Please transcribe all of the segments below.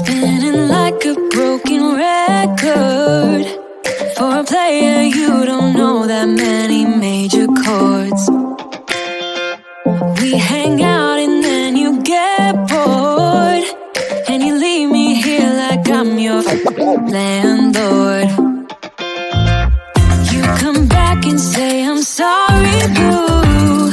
Spinning like a broken record. For a player, you don't know that many major chords. We hang out and then you get bored, and you leave me here like I'm your landlord. You come back and say I'm sorry, boo,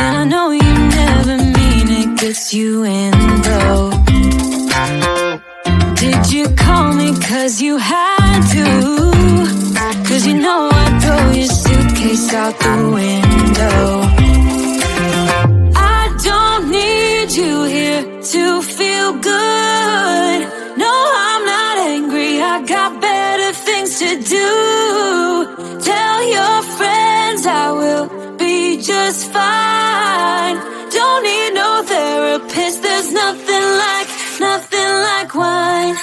and I know you never mean it, gets you in though. Did you call me cause you had to? Cause you know I'd throw your suitcase out the window. I don't need you here to feel good. No, I'm not angry, I got better things to do. Tell your friends I will be just fine. Don't need no therapist, there's nothing like wine.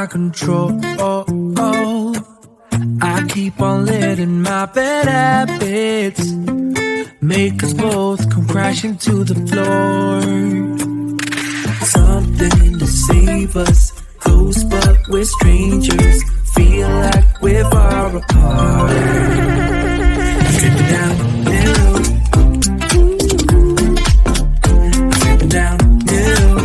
Control. I keep on letting my bad habits make us both come crashing to the floor. Something to save us, close but we're strangers. Feel like we're far apart. I'm dripping down middle. I'm dripping down middle.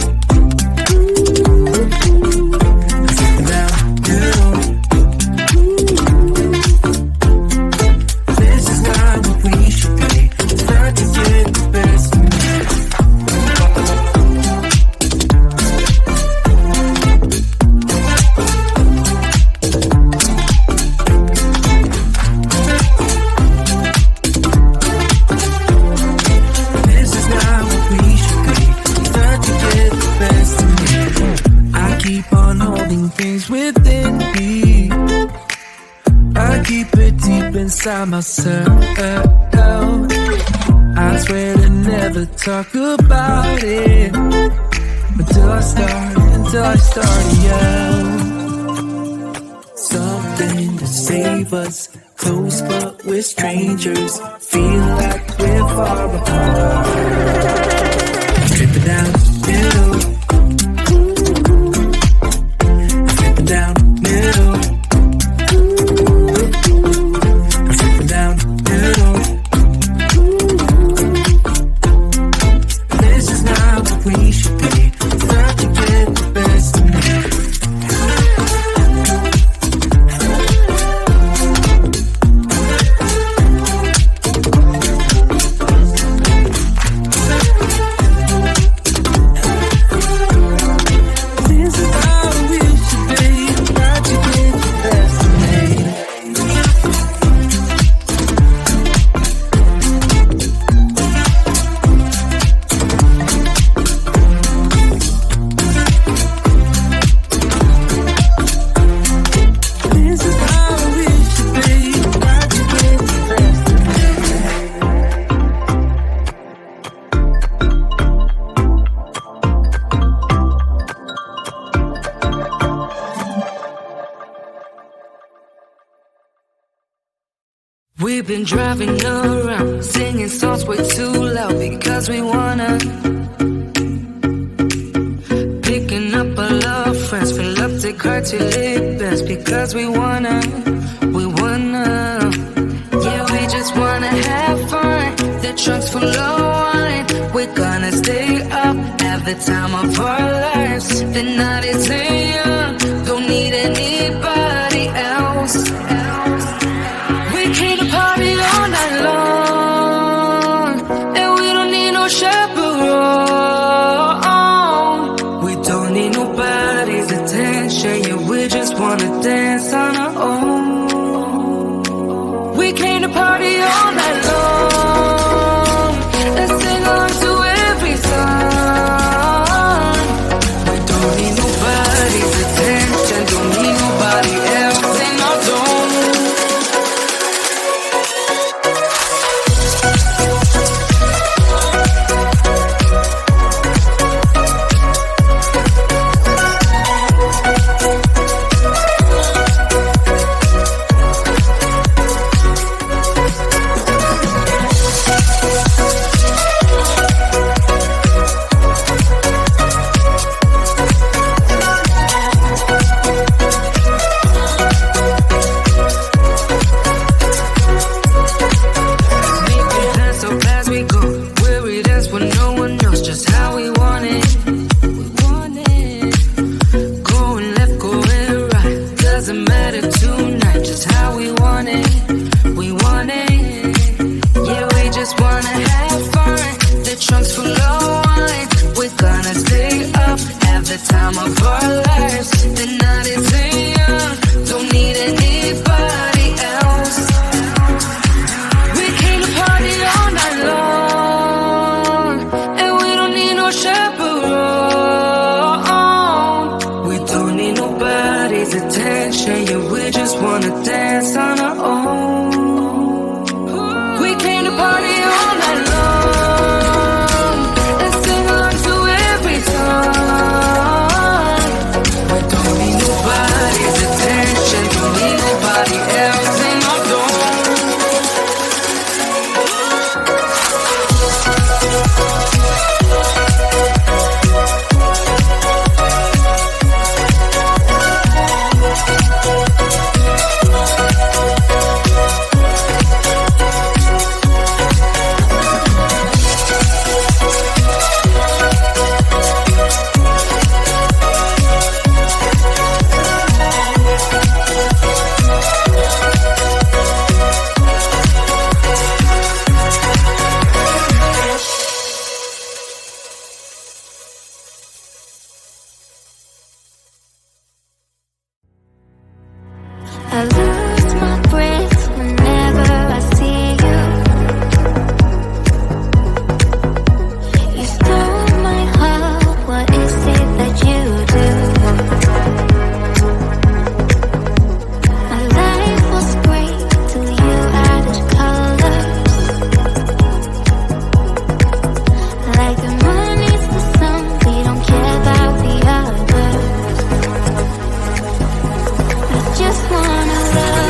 Inside myself, I swear to never talk about it until I start to yell. Something to save us, close but we're strangers. Feel like we're far apart. Dripping down middle. Dripping down middle. We've been driving around, singing songs way too loud because we wanna. Picking up all our friends, fill up the car till it bends because we wanna. Yeah, we just wanna have fun. The trunk's full of wine. We're gonna stay up, have the time of our lives. The night is young, don't need anybody else. We came to party all night long, and we don't need no chaperone. We don't need nobody's attention, yeah, we just wanna dance on our own. We came to party all night long and sing along to every song. We don't need nobody's attention, don't need nobody else in our zone. I lose my breath whenever I see you. You stole my heart, what is it that you do? My life was great till you added colors. Like the moon is the sun, we don't care about the others. I just wanna love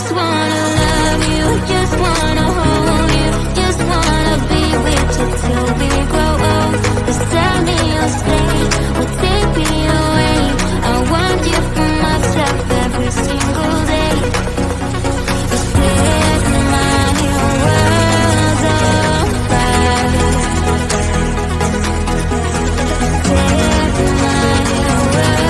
just wanna love you, just wanna hold you, just wanna be with you till we grow old. Just tell me you'll stay, or take me away. I want you for myself every single day. You set my world on fire. Set my world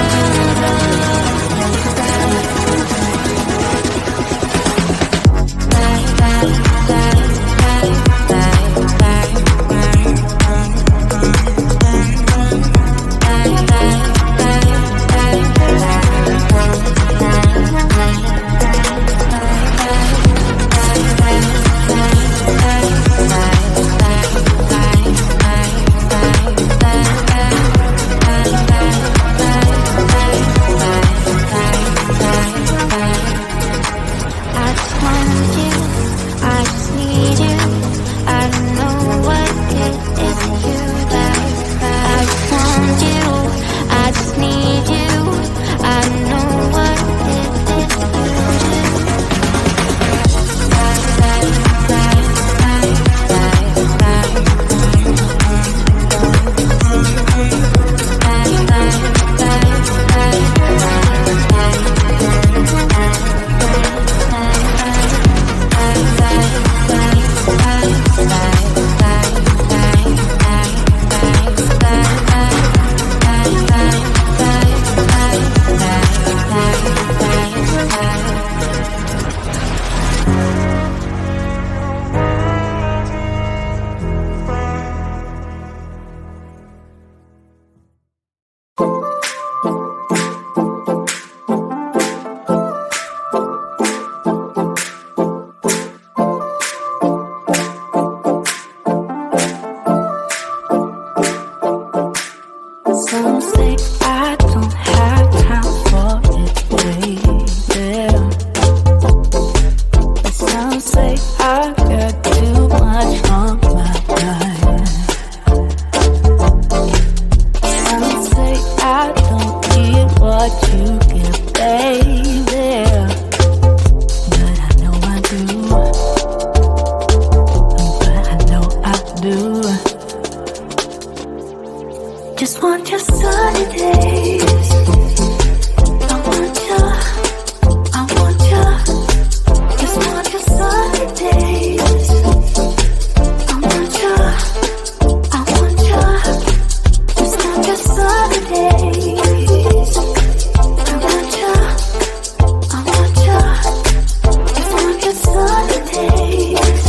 Some say I don't have time for it, baby. Some say I got too much on my mind. Some say I don't get what you get, baby. But I know I do. But I know I do. Just want your sunny days. I want ya, I want ya. Just want your sunny days. I want ya, I want ya. Just want your sunny days. I want ya, I want ya. Just want your sunny days.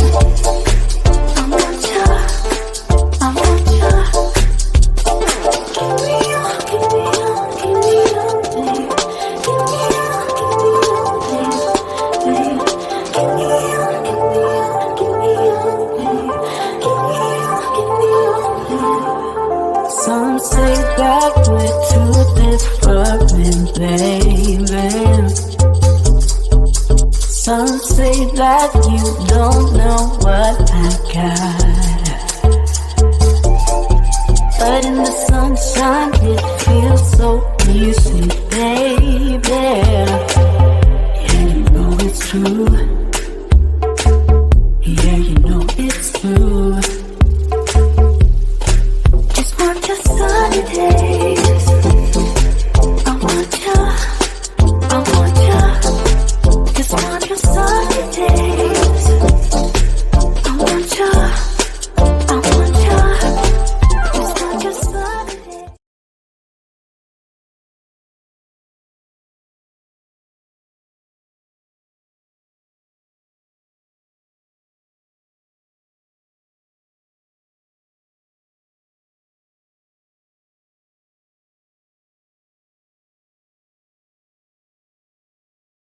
I want ya, I want ya. Some say that we're too different, baby. Some say that you don't know what I got. But in the sunshine it feels so easy, baby. Yeah, you know it's true. Yeah, you know it's true. Just want your sunny day.